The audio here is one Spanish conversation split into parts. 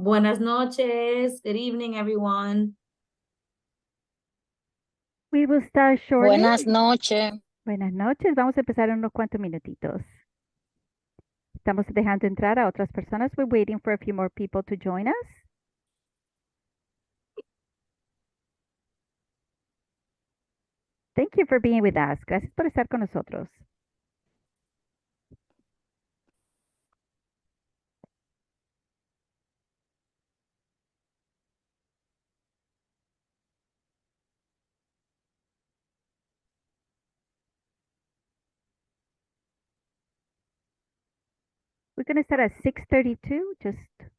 Buenas noches. Good evening, everyone. We will start shortly. Buenas noches. Buenas noches. Vamos a empezar en unos cuantos minutitos. Estamos dejando entrar a otras personas. We're waiting for a few more people to join us. Thank you for being with us. Gracias por estar con nosotros. We're going to start at 6:32, just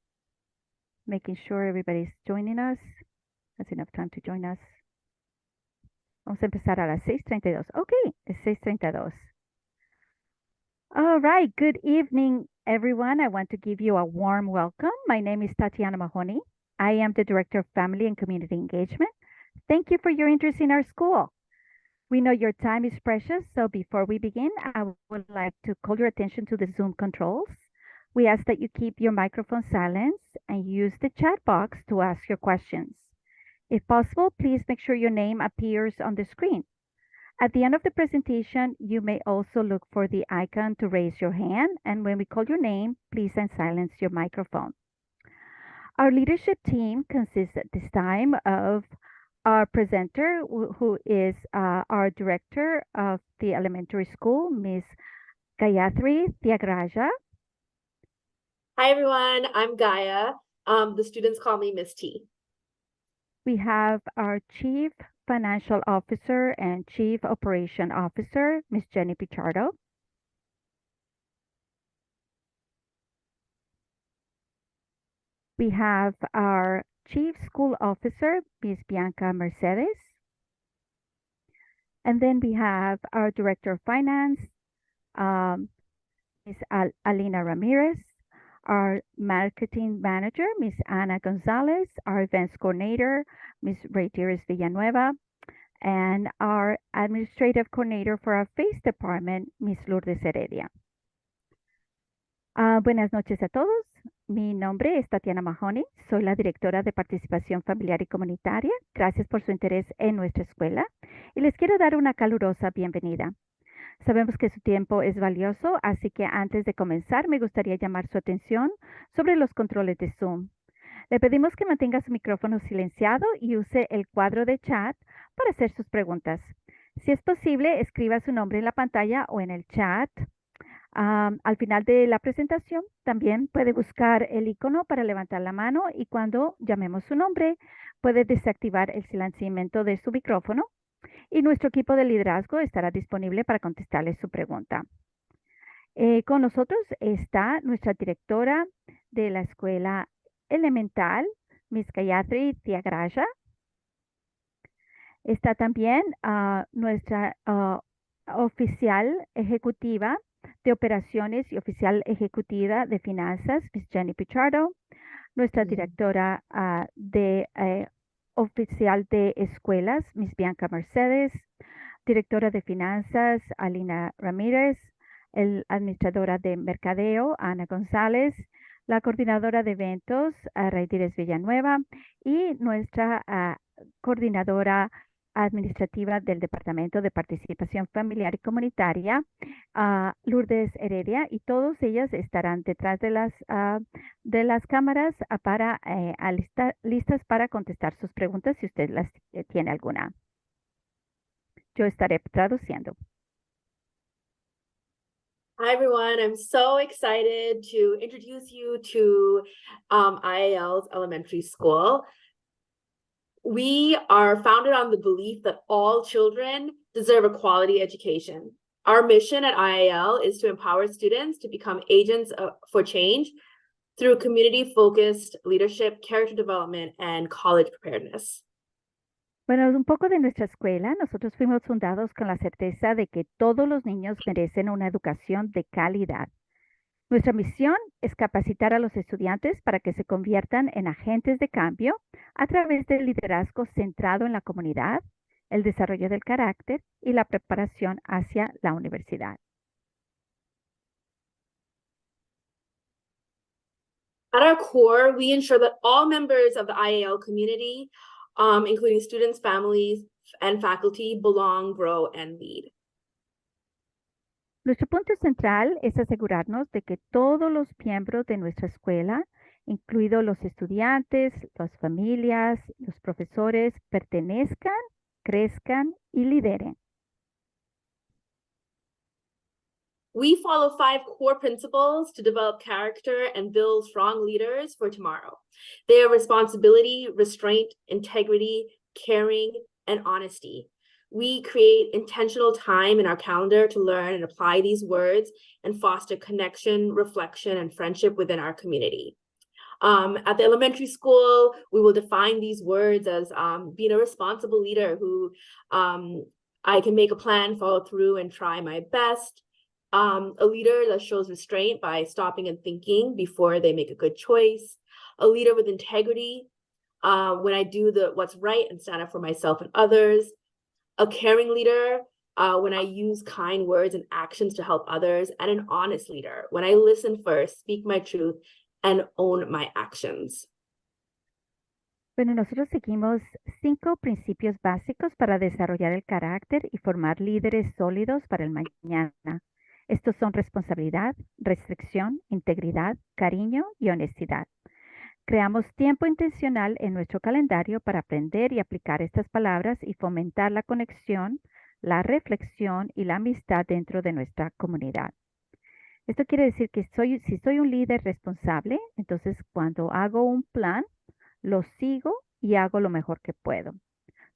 making sure everybody's joining us. Has enough time to join us. Vamos a empezar a las 6:32. Okay, es 6:32. All right, good evening, everyone. I want to give you a warm welcome. My name is Tatiana Mahoney. I am the Director of Family and Community Engagement. Thank you for your interest in our school. We know your time is precious, so before we begin, I would like to call your attention to the Zoom controls. We ask that you keep your microphone silenced and use the chat box to ask your questions. If possible, please make sure your name appears on the screen. At the end of the presentation, you may also look for the icon to raise your hand, and when we call your name, please silence your microphone. Our leadership team consists at this time of our presenter, who is our director of the elementary school, Ms. Gayatri Thiagraja. Hi, everyone. I'm Gaia. The students call me Miss T. We have our Chief Financial Officer and Chief Operation Officer, Ms. Jenny Pichardo. We have our Chief School Officer, Ms. Bianca Mercedes. And then we have our Director of Finance, Ms. Alina Ramirez, our Marketing Manager, Ms. Ana Gonzalez, our Events Coordinator, Ms. Reyes Villanueva, and our Administrative Coordinator for our FACE Department, Ms. Lourdes Heredia. Buenas noches a todos. Mi nombre es Tatiana Mahoney. Soy la directora de Participación Familiar y Comunitaria. Gracias por su interés en nuestra escuela y les quiero dar una calurosa bienvenida. Sabemos que su tiempo es valioso, así que antes de comenzar me gustaría llamar su atención sobre los controles de Zoom. Le pedimos que mantenga su micrófono silenciado y use el cuadro de chat para hacer sus preguntas. Si es posible, escriba su nombre en la pantalla o en el chat. Al final de la presentación, también puede buscar el icono para levantar la mano y cuando llamemos su nombre, puede desactivar el silenciamiento de su micrófono y nuestro equipo de liderazgo estará disponible para contestarle su pregunta. Con nosotros está nuestra directora de la escuela elemental, Ms. Gayatri Thiagraja. Está también nuestra oficial ejecutiva de operaciones y oficial ejecutiva de finanzas, Ms. Jenny Pichardo, nuestra directora oficial de escuelas, Ms. Bianca Mercedes, directora de finanzas, Alina Ramírez, el administradora de mercadeo, Ana González, la coordinadora de eventos, Reyes Villanueva, y nuestra coordinadora administrativa del Departamento de Participación Familiar y Comunitaria, Lourdes Heredia, y todas ellas estarán detrás de las cámaras listas para contestar sus preguntas si usted las tiene alguna. Yo estaré traduciendo. Hi, everyone. I'm so excited to introduce you to IAL's elementary school. We are founded on the belief that all children deserve a quality education. Our mission at IAL is to empower students to become agents for change through community-focused leadership, character development, and college preparedness. Bueno, un poco de nuestra escuela. Nosotros fuimos fundados con la certeza de que todos los niños merecen una educación de calidad. Nuestra misión es capacitar a los estudiantes para que se conviertan en agentes de cambio a través del liderazgo centrado en la comunidad, el desarrollo del carácter y la preparación hacia la universidad. At our core, we ensure that all members of the IAL community, including students, families, and faculty, belong, grow, and lead. Nuestro punto central es asegurarnos de que todos los miembros de nuestra escuela, incluidos los estudiantes, las familias, los profesores, pertenezcan, crezcan y lideren. We follow 5 core principles to develop character and build strong leaders for tomorrow. They are responsibility, restraint, integrity, caring, and honesty. We create intentional time in our calendar to learn and apply these words and foster connection, reflection, and friendship within our community. At the elementary school, we will define these words as being a responsible leader who I can make a plan, follow through, and try my best. A leader that shows restraint by stopping and thinking before they make a good choice. A leader with integrity when I do what's right and stand up for myself and others. A caring leader when I use kind words and actions to help others. And an honest leader when I listen first, speak my truth, and own my actions. Bueno, nosotros seguimos 5 principios básicos para desarrollar el carácter y formar líderes sólidos para el mañana. Estos son responsabilidad, restricción, integridad, cariño y honestidad. Creamos tiempo intencional en nuestro calendario para aprender y aplicar estas palabras y fomentar la conexión, la reflexión y la amistad dentro de nuestra comunidad. Esto quiere decir que si soy un líder responsable, entonces cuando hago un plan, lo sigo y hago lo mejor que puedo.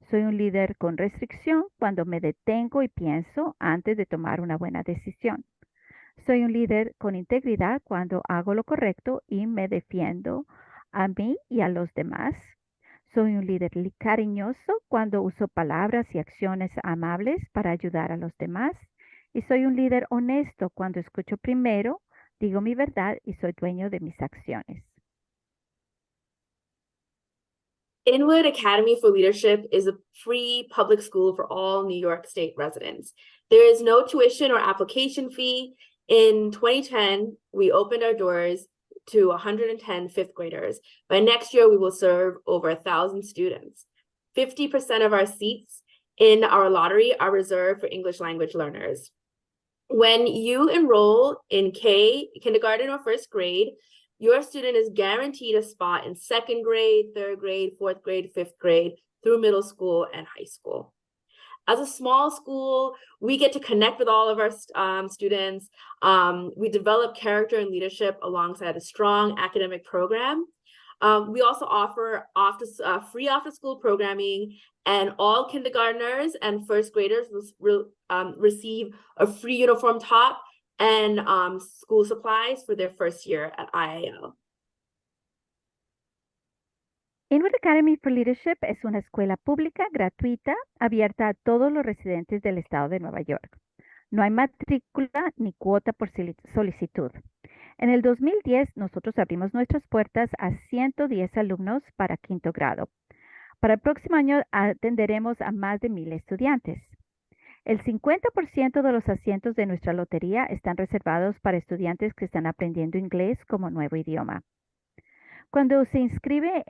Soy un líder con restricción cuando me detengo y pienso antes de tomar una buena decisión. Soy un líder con integridad cuando hago lo correcto y me defiendo a mí y a los demás. Soy un líder cariñoso cuando uso palabras y acciones amables para ayudar a los demás. Y soy un líder honesto cuando escucho primero, digo mi verdad y soy dueño de mis acciones. Inwood Academy for Leadership is a free public school for all New York State residents. There is no tuition or application fee. In 2010, we opened our doors to 110 fifth graders. By next year, we will serve over 1,000 students. 50% of our seats in our lottery are reserved for English language learners. When you enroll in kindergarten or first grade, your student is guaranteed a spot in 2nd grade, 3rd grade, 4th grade, 5th grade, through middle school and high school. As a small school, we get to connect with all of our students. We develop character and leadership alongside a strong academic program. We also offer free after-school programming, and all kindergartners and first graders will receive a free uniform top and school supplies for their first year at IAL. Inwood Academy for Leadership es una escuela pública gratuita abierta a todos los residentes del estado de Nueva York. No hay matrícula ni cuota por solicitud. En el 2010, nosotros abrimos nuestras puertas a 110 alumnos para 5º grado. Para el próximo año atenderemos a más de 1,000 estudiantes. El 50% de los asientos de nuestra lotería están reservados para estudiantes que están aprendiendo inglés como nuevo idioma. Cuando se inscribe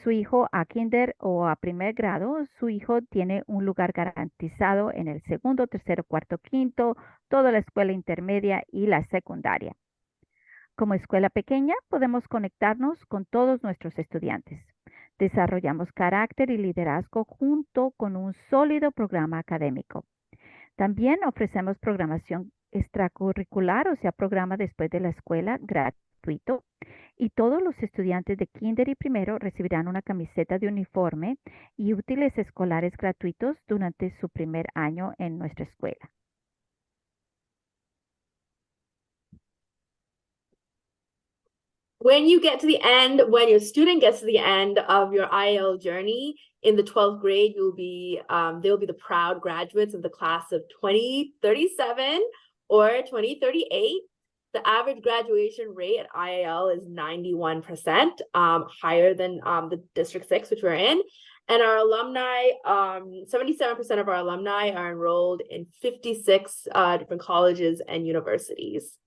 su hijo a kinder o a 1er grado, su hijo tiene un lugar garantizado en el 2º, 3º, 4º, 5º, toda la escuela intermedia y la secundaria. Como escuela pequeña, podemos conectarnos con todos nuestros estudiantes. Desarrollamos carácter y liderazgo junto con un sólido programa académico. También ofrecemos programación extracurricular, o sea, programa después de la escuela gratuito. Y todos los estudiantes de kinder y primero recibirán una camiseta de uniforme y útiles escolares gratuitos durante su primer año en nuestra escuela. When your student gets to the end of your IL journey in the 12th grade, they'll be the proud graduates of the class of 2037 or 2038. The average graduation rate at IAL is 91%, higher than the District 6, which we're in. And our alumni, 77% of our alumni are enrolled in 56 different colleges and universities.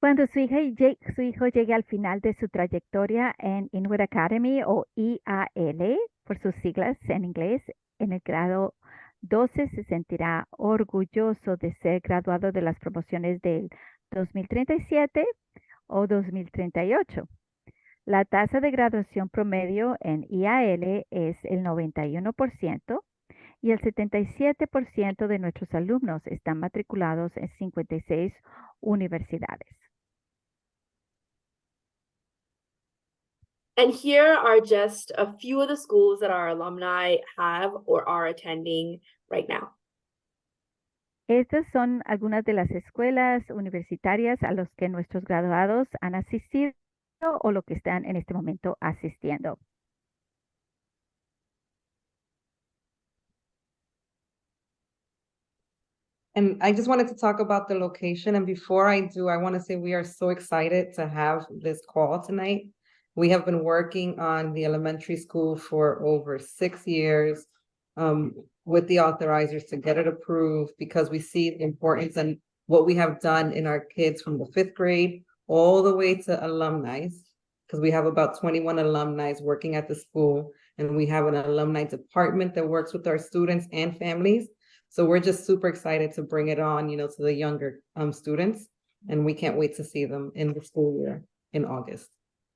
Cuando su hijo llegue al final de su trayectoria en Inwood Academy o IAL, por sus siglas en inglés, en el grado 12 se sentirá orgulloso de ser graduado de las promociones del 2037 o 2038. La tasa de graduación promedio en IAL es el 91% y el 77% de nuestros alumnos están matriculados en 56 universidades. And here are just a few of the schools that our alumni have or are attending right now. Estas son algunas de las escuelas universitarias a los que nuestros graduados han asistido o lo que están en este momento asistiendo. And I just wanted to talk about the location. And before I do, I want to say we are so excited to have this call tonight. We have been working on the elementary school for over 6 years with the authorizers to get it approved because we see the importance and what we have done in our kids from the 5th grade all the way to alumni, because we have about 21 alumni working at the school, and we have an alumni department that works with our students and families. So we're just super excited to bring it on, to the younger students, and we can't wait to see them in the school year in August.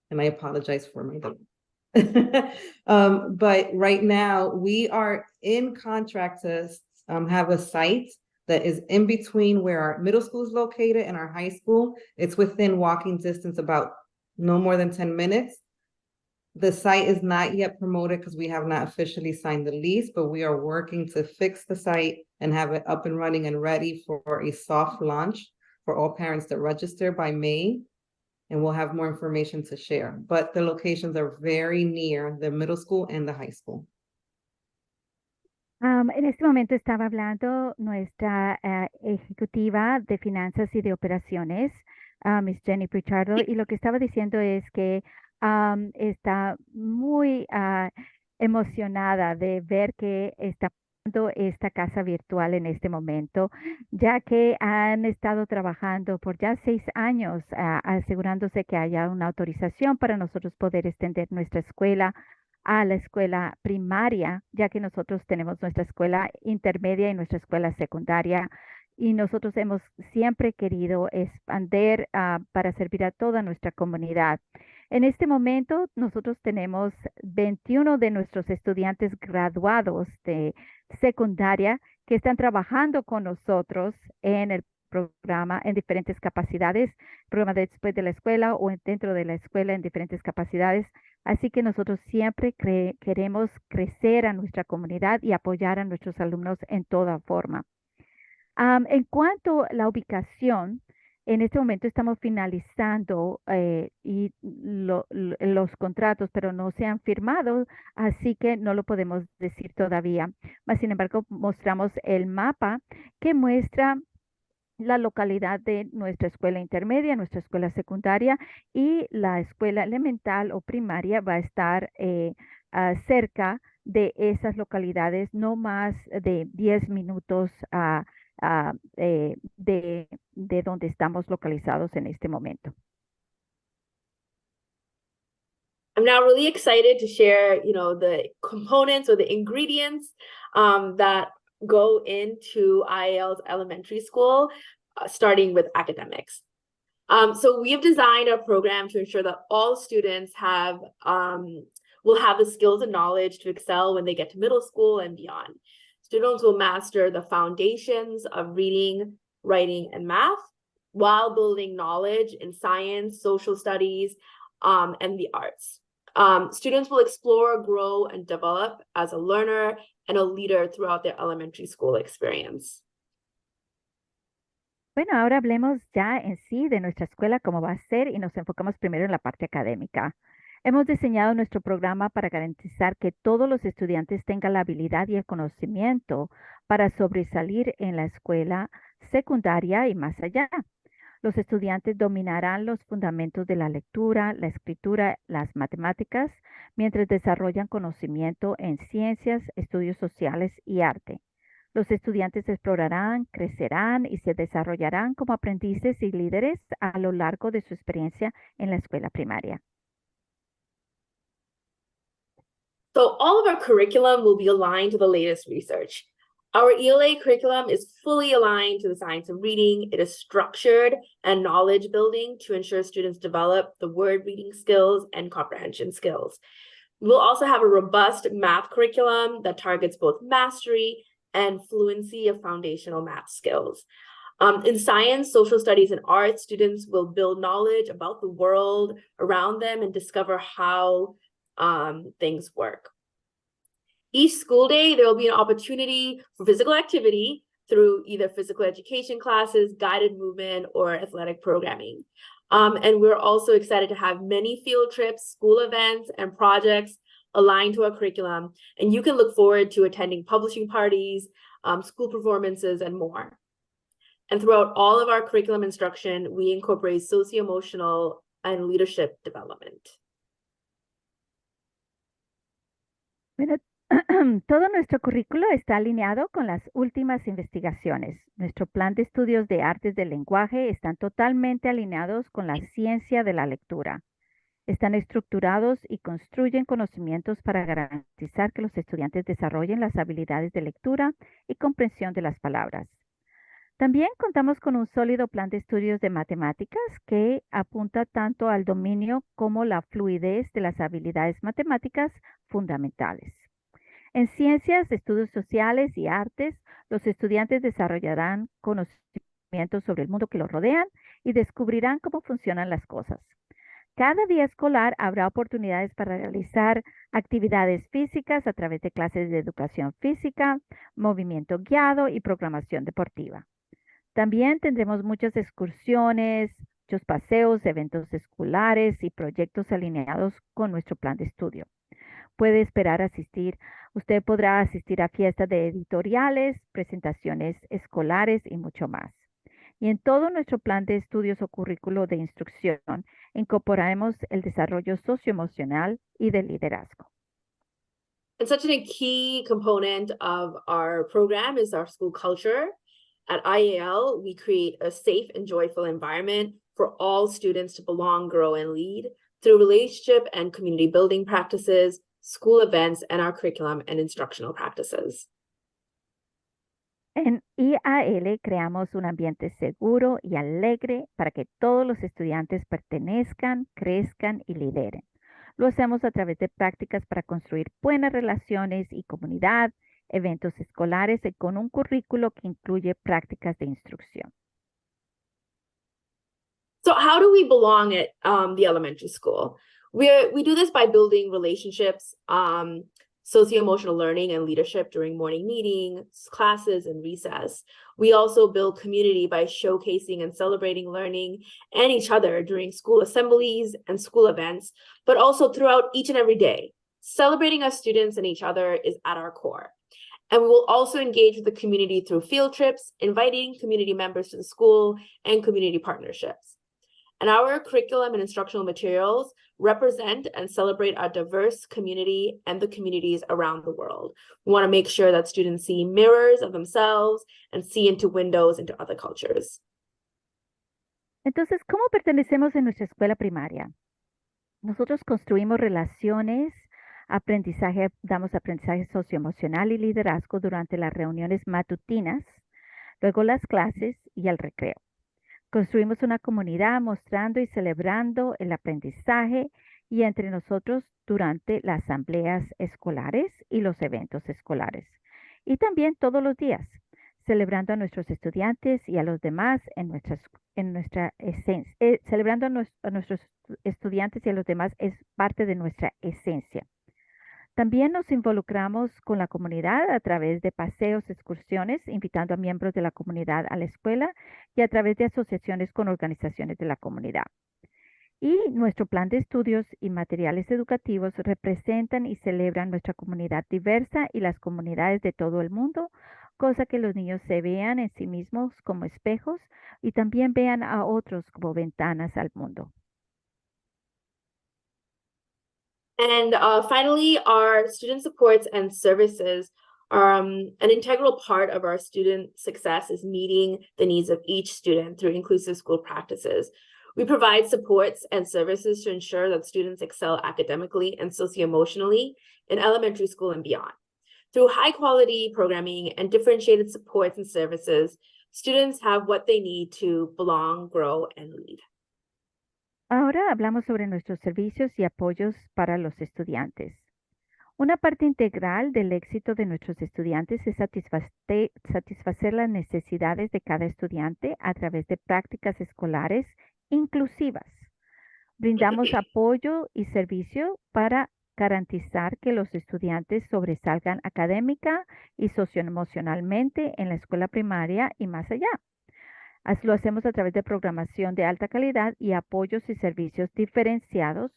And I apologize for my delay. But right now we are in contract to have a site that is in between where our middle school is located and our high school. It's within walking distance, about no more than 10 minutes. The site is not yet promoted because we have not officially signed the lease, but we are working to fix the site and have it up and running and ready for a soft launch for all parents that register by May. And we'll have more information to share. But the locations are very near the middle school and the high school. En este momento estaba hablando nuestra ejecutiva de finanzas y de operaciones, Miss Jenny Pichardo, y lo que estaba diciendo es que está muy emocionada de ver que está dando esta casa virtual en este momento, ya que han estado trabajando por ya 6 años asegurándose que haya una autorización para nosotros poder extender nuestra escuela a la escuela primaria, ya que nosotros tenemos nuestra escuela intermedia y nuestra escuela secundaria, y nosotros hemos siempre querido expandir para servir a toda nuestra comunidad. En este momento, nosotros tenemos 21 de nuestros estudiantes graduados de secundaria que están trabajando con nosotros en el programa en diferentes capacidades, programa de después de la escuela o dentro de la escuela en diferentes capacidades. Así que nosotros siempre queremos crecer a nuestra comunidad y apoyar a nuestros alumnos en toda forma. En cuanto a la ubicación, en este momento estamos finalizando los contratos, pero no se han firmado, así que no lo podemos decir todavía. Mas, sin embargo, mostramos el mapa que muestra la localidad de nuestra escuela intermedia, nuestra escuela secundaria, y la escuela elemental o primaria va a estar cerca de esas localidades, no más de 10 minutos de donde estamos localizados en este momento. I'm now really excited to share, the components or the ingredients that go into IAL's elementary school, starting with academics. So we have designed a program to ensure that all students will have the skills and knowledge to excel when they get to middle school and beyond. Students will master the foundations of reading, writing, and math while building knowledge in science, social studies, and the arts. Students will explore, grow, and develop as a learner and a leader throughout their elementary school experience. Bueno, ahora hablemos ya en sí de nuestra escuela, cómo va a ser, y nos enfocamos primero en la parte académica. Hemos diseñado nuestro programa para garantizar que todos los estudiantes tengan la habilidad y el conocimiento para sobresalir en la escuela secundaria y más allá. Los estudiantes dominarán los fundamentos de la lectura, la escritura, las matemáticas, mientras desarrollan conocimiento en ciencias, estudios sociales y arte. Los estudiantes explorarán, crecerán y se desarrollarán como aprendices y líderes a lo largo de su experiencia en la escuela primaria. So all of our curriculum will be aligned to the latest research. Our ELA curriculum is fully aligned to the science of reading. It is structured and knowledge building to ensure students develop the word reading skills and comprehension skills. We'll also have a robust math curriculum that targets both mastery and fluency of foundational math skills. In science, social studies, and art, students will build knowledge about the world around them and discover how things work. Each school day, there will be an opportunity for physical activity through either physical education classes, guided movement, or athletic programming. And we're also excited to have many field trips, school events, and projects aligned to our curriculum. And you can look forward to attending publishing parties, school performances, and more. And throughout all of our curriculum instruction, we incorporate socio-emotional and leadership development. Bueno, todo nuestro currículo está alineado con las últimas investigaciones. Nuestro plan de estudios de artes del lenguaje están totalmente alineados con la ciencia de la lectura. Están estructurados y construyen conocimientos para garantizar que los estudiantes desarrollen las habilidades de lectura y comprensión de las palabras. También contamos con un sólido plan de estudios de matemáticas que apunta tanto al dominio como la fluidez de las habilidades matemáticas fundamentales. En ciencias, estudios sociales y artes, los estudiantes desarrollarán conocimientos sobre el mundo que los rodean y descubrirán cómo funcionan las cosas. Cada día escolar habrá oportunidades para realizar actividades físicas a través de clases de educación física, movimiento guiado y programación deportiva. También tendremos muchas excursiones, muchos paseos, eventos escolares y proyectos alineados con nuestro plan de estudio. Usted podrá asistir a fiestas de editoriales, presentaciones escolares y mucho más. Y en todo nuestro plan de estudios o currículo de instrucción, incorporaremos el desarrollo socioemocional y del liderazgo. And such a key component of our program is our school culture. At IAL, we create a safe and joyful environment for all students to belong, grow, and lead through relationship and community building practices, school events, and our curriculum and instructional practices. En IAL creamos un ambiente seguro y alegre para que todos los estudiantes pertenezcan, crezcan y lideren. Lo hacemos a través de prácticas para construir buenas relaciones y comunidad, eventos escolares y con un currículo que incluye prácticas de instrucción. So how do we belong at the elementary school? We do this by building relationships, socio-emotional learning and leadership during morning meetings, classes, and recess. We also build community by showcasing and celebrating learning and each other during school assemblies and school events, but also throughout each and every day. Celebrating our students and each other is at our core. And we will also engage with the community through field trips, inviting community members to the school, and community partnerships. And our curriculum and instructional materials represent and celebrate our diverse community and the communities around the world. We want to make sure that students see mirrors of themselves and see into windows into other cultures. Entonces, ¿cómo pertenecemos en nuestra escuela primaria? Nosotros construimos relaciones, damos aprendizaje socioemocional y liderazgo durante las reuniones matutinas, luego las clases y el recreo. Construimos una comunidad mostrando y celebrando el aprendizaje y entre nosotros durante las asambleas escolares y los eventos escolares. Y también todos los días, celebrando a nuestros estudiantes y a los demás celebrando a nuestros estudiantes y a los demás es parte de nuestra esencia. También nos involucramos con la comunidad a través de paseos, excursiones, invitando a miembros de la comunidad a la escuela y a través de asociaciones con organizaciones de la comunidad. Y nuestro plan de estudios y materiales educativos representan y celebran nuestra comunidad diversa y las comunidades de todo el mundo, cosa que los niños se vean en sí mismos como espejos y también vean a otros como ventanas al mundo. And finally, our student supports and services An integral part of our student success is meeting the needs of each student through inclusive school practices. We provide supports and services to ensure that students excel academically and socioemotionally in elementary school and beyond. Through high-quality programming and differentiated supports and services, students have what they need to belong, grow, and lead. Ahora hablamos sobre nuestros servicios y apoyos para los estudiantes. Una parte integral del éxito de nuestros estudiantes es satisfacer las necesidades de cada estudiante a través de prácticas escolares inclusivas. Brindamos apoyo y servicio para garantizar que los estudiantes sobresalgan académica y socioemocionalmente en la escuela primaria y más allá. Lo hacemos a través de programación de alta calidad y apoyos y servicios diferenciados.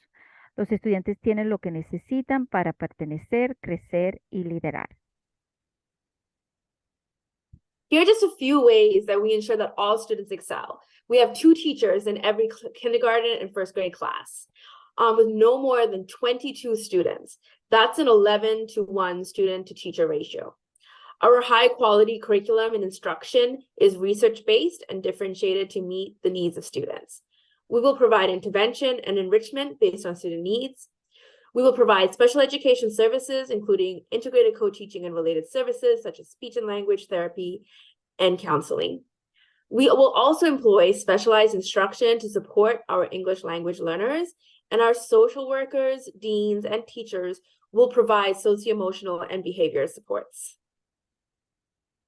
Los estudiantes tienen lo que necesitan para pertenecer, crecer y liderar. Here are just a few ways that we ensure that all students excel. We have 2 teachers in every kindergarten and first grade class, with no more than 22 students. That's an 11-to-1 student-to-teacher ratio. Our high-quality curriculum and instruction is research-based and differentiated to meet the needs of students. We will provide intervention and enrichment based on student needs. We will provide special education services, including integrated co-teaching and related services, such as speech and language therapy and counseling. We will also employ specialized instruction to support our English language learners, and our social workers, deans, and teachers will provide socio-emotional and behavior supports.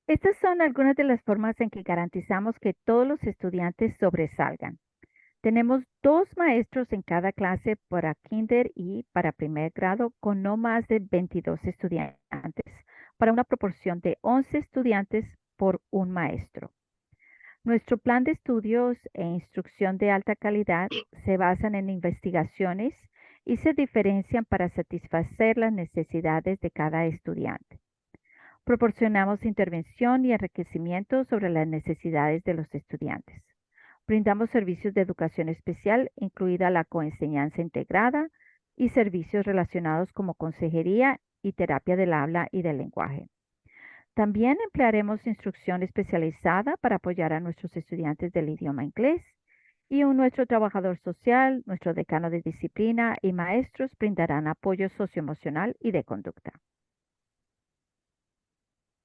Estas son algunas de las formas en que garantizamos que todos los estudiantes sobresalgan. Tenemos 2 maestros en cada clase para kinder y para primer grado con no más de 22 estudiantes, para una proporción de 11 estudiantes por un maestro. Nuestro plan de estudios e instrucción de alta calidad se basan en investigaciones y se diferencian para satisfacer las necesidades de cada estudiante. Proporcionamos intervención y enriquecimiento sobre las necesidades de los estudiantes. Brindamos servicios de educación especial, incluida la coenseñanza integrada, y servicios relacionados como consejería y terapia del habla y del lenguaje. También emplearemos instrucción especializada para apoyar a nuestros estudiantes del idioma inglés, y nuestro trabajador social, nuestro decano de disciplina y maestros brindarán apoyo socioemocional y de conducta.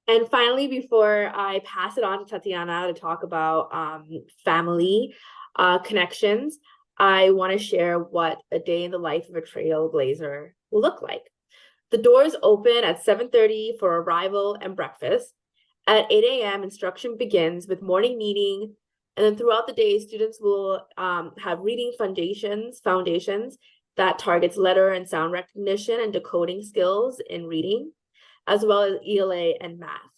And finally, before I pass it on to Tatiana to talk about family connections, I want to share what a day in the life of a trailblazer will look like. The doors open at 7:30 for arrival and breakfast. At 8 a.m., instruction begins with morning meeting. And then throughout the day, students will have reading foundations that targets letter and sound recognition and decoding skills in reading, as well as ELA and math.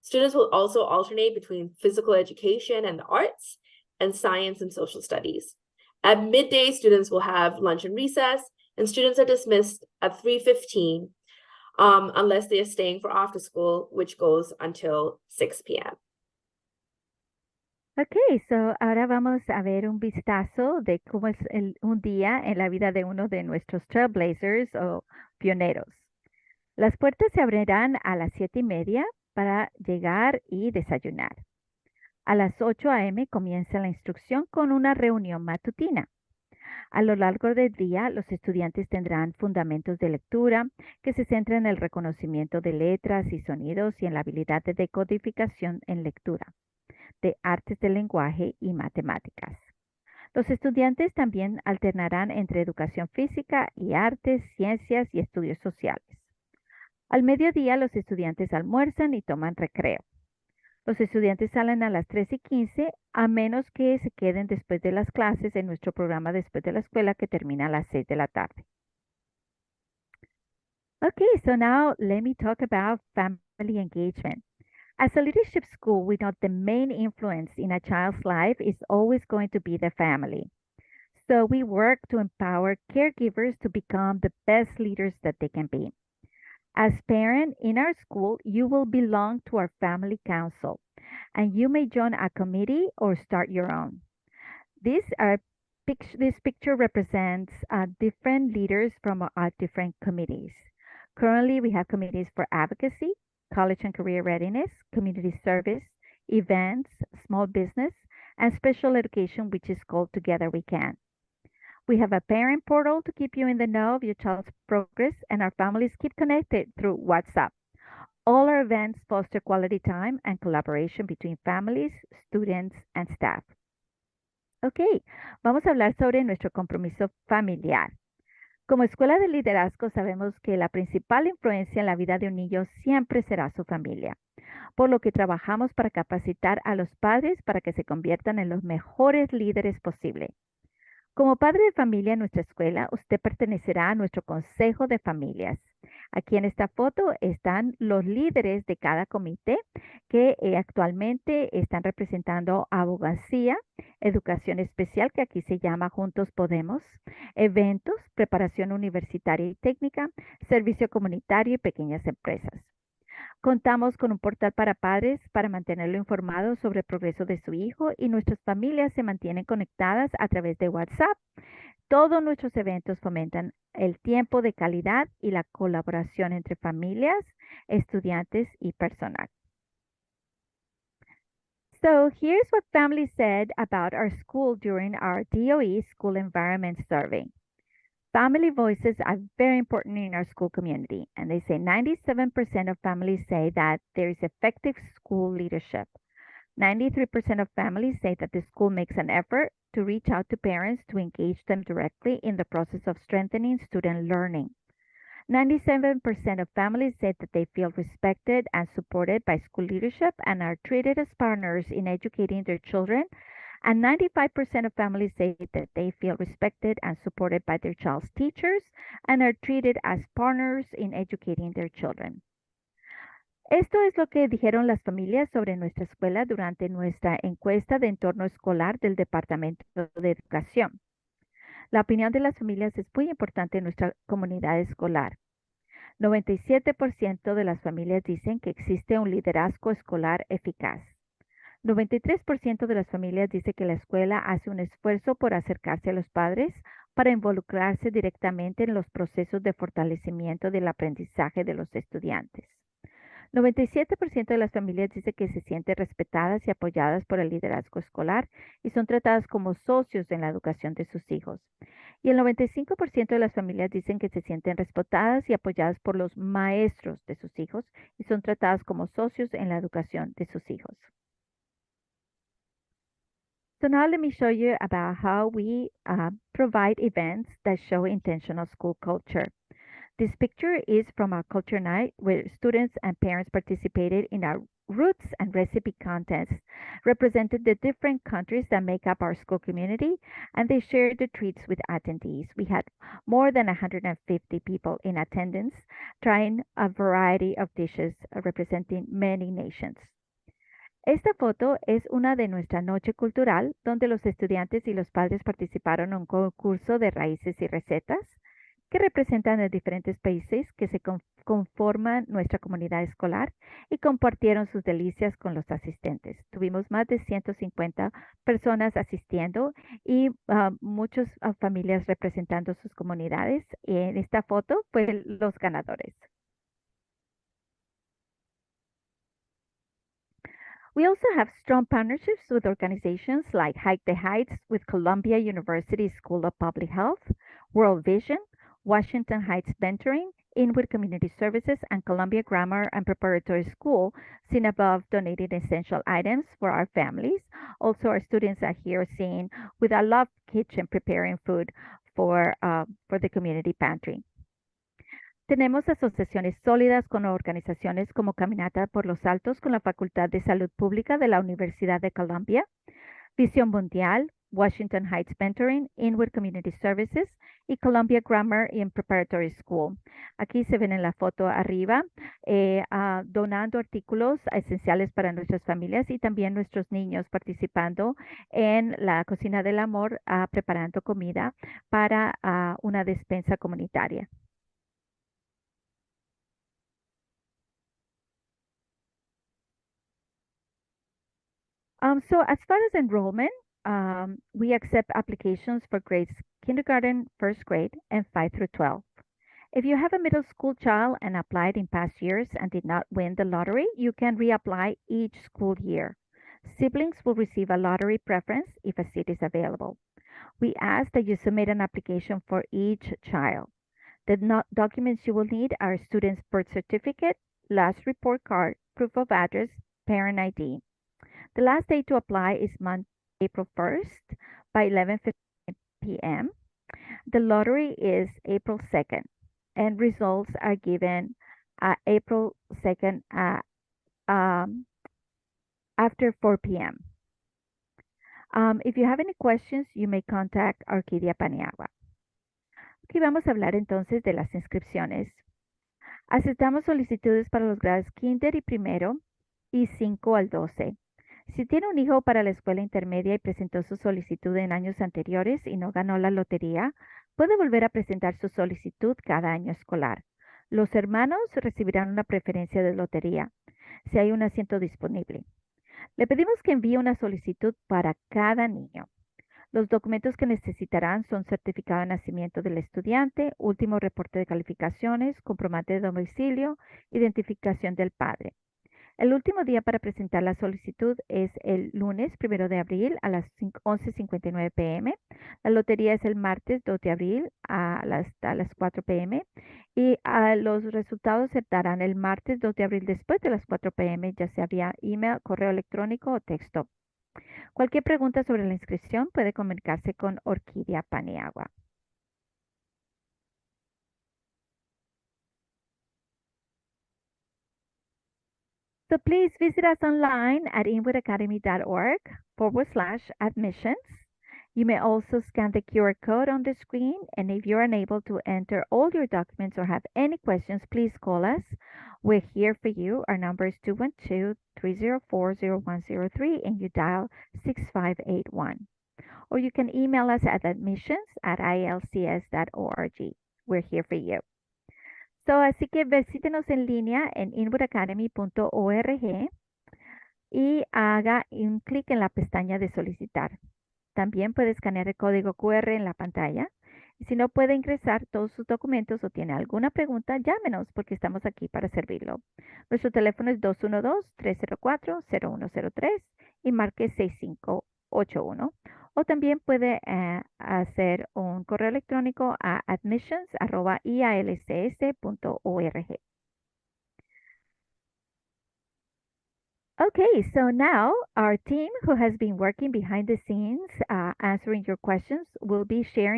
Students will also alternate between physical education and the arts, and science and social studies. At midday, students will have lunch and recess, and students are dismissed at 3:15, unless they are staying for after school, which goes until 6 p.m. Ok, so ahora vamos a ver un vistazo de cómo es un día en la vida de uno de nuestros trailblazers o pioneros. Las puertas se abrirán a las 7:30 para llegar y desayunar. A las 8 a.m. comienza la instrucción con una reunión matutina. A lo largo del día, los estudiantes tendrán fundamentos de lectura que se centran en el reconocimiento de letras y sonidos y en la habilidad de decodificación en lectura, de artes del lenguaje y matemáticas. Los estudiantes también alternarán entre educación física y artes, ciencias y estudios sociales. Al mediodía, los estudiantes almuerzan y toman recreo. Los estudiantes salen a las 3:15, a menos que se queden después de las clases en nuestro programa después de la escuela que termina a las 6 de la tarde. Okay, so now let me talk about family engagement. As a leadership school, we know the main influence in a child's life is always going to be the family. So we work to empower caregivers to become the best leaders that they can be. As parent in our school, you will belong to our family council, and you may join a committee or start your own. This picture represents different leaders from our different committees. Currently, we have committees for advocacy, college and career readiness, community service, events, small business, and special education, which is called Together We Can. We have a parent portal to keep you in the know of your child's progress, and our families keep connected through WhatsApp. All our events foster quality time and collaboration between families, students, and staff. Ok, vamos a hablar sobre nuestro compromiso familiar. Como escuela de liderazgo sabemos que la principal influencia en la vida de un niño siempre será su familia, por lo que trabajamos para capacitar a los padres para que se conviertan en los mejores líderes posible. Como padre de familia en nuestra escuela, usted pertenecerá a nuestro consejo de familias. Aquí en esta foto están los líderes de cada comité que actualmente están representando abogacía, educación especial, que aquí se llama Juntos Podemos, eventos, preparación universitaria y técnica, servicio comunitario y pequeñas empresas. Contamos con un portal para padres para mantenerlo informado sobre el progreso de su hijo, y nuestras familias se mantienen conectadas a través de WhatsApp. Todos nuestros eventos fomentan el tiempo de calidad y la colaboración entre familias, estudiantes y personal. So here's what families said about our school during our DOE School Environment Survey. Family voices are very important in our school community, and they say 97% of families say that there is effective school leadership. 93% of families say that the school makes an effort to reach out to parents to engage them directly in the process of strengthening student learning. 97% of families say that they feel respected and supported by school leadership and are treated as partners in educating their children. And 95% of families say that they feel respected and supported by their child's teachers and are treated as partners in educating their children. Esto es lo que dijeron las familias sobre nuestra escuela durante nuestra encuesta de entorno escolar del Departamento de Educación. La opinión de las familias es muy importante en nuestra comunidad escolar. 97% de las familias dicen que existe un liderazgo escolar eficaz. 93% de las familias dice que la escuela hace un esfuerzo por acercarse a los padres para involucrarse directamente en los procesos de fortalecimiento del aprendizaje de los estudiantes. 97% de las familias dice que se sienten respetadas y apoyadas por el liderazgo escolar y son tratadas como socios en la educación de sus hijos. Y el 95% de las familias dicen que se sienten respetadas y apoyadas por los maestros de sus hijos y son tratadas como socios en la educación de sus hijos. So now let me show you about how we provide events that show intentional school culture. This picture is from our culture night where students and parents participated in our roots and recipe contest, represented the different countries that make up our school community, and they shared the treats with attendees. We had more than 150 people in attendance trying a variety of dishes representing many nations. Esta foto es una de nuestra noche cultural donde los estudiantes y los padres participaron en un concurso de raíces y recetas que representan los diferentes países que se conforman nuestra comunidad escolar y compartieron sus delicias con los asistentes. Tuvimos más de 150 personas asistiendo y muchas familias representando sus comunidades. En esta foto fueron los ganadores. We also have strong partnerships with organizations like Hike the Heights with Columbia University School of Public Health, World Vision, Washington Heights Mentoring, Inwood Community Services, and Columbia Grammar and Preparatory School, seen above, donating essential items for our families. Also, our students are here seen with a love kitchen preparing food for the community pantry. Tenemos asociaciones sólidas con organizaciones como Caminata por los Altos con la Facultad de Salud Pública de la Universidad de Columbia, Visión Mundial, Washington Heights Mentoring, Inwood Community Services y Columbia Grammar and Preparatory School. Aquí se ven en la foto arriba, donando artículos esenciales para nuestras familias y también nuestros niños participando en la Cocina del Amor, preparando comida para una despensa comunitaria. So as far as enrollment, we accept applications for grades kindergarten, first grade, and 5 through 12. If you have a middle school child and applied in past years and did not win the lottery, you can reapply each school year. Siblings will receive a lottery preference if a seat is available. We ask that you submit an application for each child. The documents you will need are student's birth certificate, last report card, proof of address, parent ID. The last day to apply is Monday, April 1st by 11:15 p.m. The lottery is April 2nd, and results are given April 2nd after 4 p.m. If you have any questions, you may contact Orquídea Paniagua. Aquí vamos a hablar entonces de las inscripciones. Aceptamos solicitudes para los grados kinder y primero y 5 al 12. Si tiene un hijo para la escuela intermedia y presentó su solicitud en años anteriores y no ganó la lotería, puede volver a presentar su solicitud cada año escolar. Los hermanos recibirán una preferencia de lotería si hay un asiento disponible. Le pedimos que envíe una solicitud para cada niño. Los documentos que necesitarán son certificado de nacimiento del estudiante, último reporte de calificaciones, comprobante de domicilio, identificación del padre. El último día para presentar la solicitud es el lunes 1 de abril a las 11:59 p.m. La lotería es el martes 2 de abril a las 4 p.m. y los resultados se darán el martes 2 de abril después de las 4 p.m. ya sea vía email, correo electrónico o texto. Cualquier pregunta sobre la inscripción puede comunicarse con Orquídea Paniagua. So please visit us online at inwoodacademy.org/admissions. You may also scan the QR code on the screen, and if you're unable to enter all your documents or have any questions, please call us. We're here for you. Our number is 212-304-0103, and you dial 6581. Or you can email us at admissions@ilcs.org. We're here for you. So, así que visítenos en línea en inwoodacademy.org y haga un clic en la pestaña de solicitar. También puede escanear el código QR en la pantalla. Y si no puede ingresar todos sus documentos o tiene alguna pregunta, llámenos porque estamos aquí para servirlo. Nuestro teléfono es 212-304-0103 y marque 6581. O también puede hacer un correo electrónico a admissions@ialcs.org. Okay, so now our team who has been working behind the scenes answering your questions will be sharing